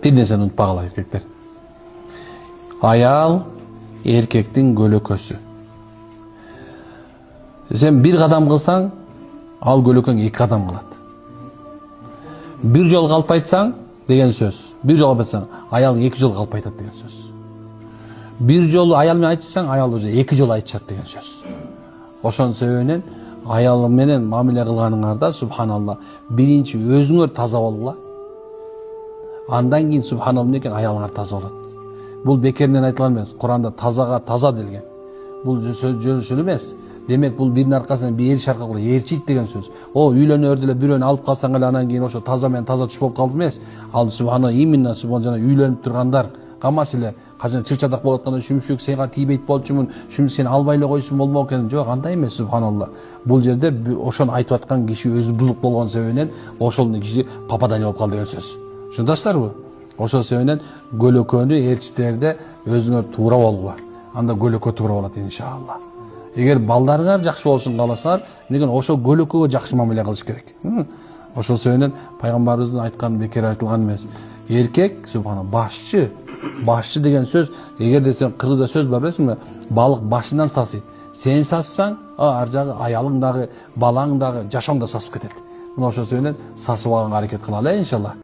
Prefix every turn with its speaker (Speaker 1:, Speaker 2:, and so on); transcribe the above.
Speaker 1: Bir нерсени унутпагыла эркектер. Аял эркектин көлөкөсү. Сен bir кадам кылсаң, ал көлөкөң 2 кадам кылат. Bir жол калп айтсаң деген сөз. Bir жол калп айтсаң, аял 2 жол калп айтат деген сөз. Bir жол аял менен айтсаң, аял уже 2 жол айтышат деген сөз. Ошонун себебинен аял менен мамиле кылганыңарда, субханалла, биринчи өзүңөр таза болгула. Андан кийин субханалла менен аялыңар таза болот. Бул бекеринен айтылган эмес. Куранда тазага таза делген. Бул жөнөшүл эмес. Демек бул биринин аркасынан бир шарка кылып ээрчийт деген сөз. О, үйлөнөрдү эле бирөөнү алып калсаң эле анан кийин ошо таза менен таза түш болуп калды эмес. Ал субханалла именно субханалла үйлөнүп тургандар камас эле качан чылчадак болуп атканда шүмшүк сенга тийбейт болчумун, шүмшүк сени албай эле койсун болмок экен. Жок, андай эмес субханалла. Бул жерде ошону айтып аткан киши өзү бузук болгон себебинен ошол киши попадание болуп калды деген сөз. Шундасыздарбы? Ошол себебинен көлөкөнү ээрчитерде өзүңөр туура болгула. Анда көлөкө туура болот иншалла. Эгер балдарыңар жакшы болушун кааласаңар, деген ошо көлөкөгө жакшы мамиле кылыш керек. Ошол себебинен пайгамбарыбыздын айтканы бекер айтылган эмес. Эркек субхана башчы. Башчы деген сөз, эгерде сен кыргызда сөз бар билесиңби? Балык башынан сасыйт. Сен сассаң, ар жагы аялың дагы, балаң дагы, жашооң да сасып кетет. Ошол себебинен сасып алганга аракет кылалы иншалла.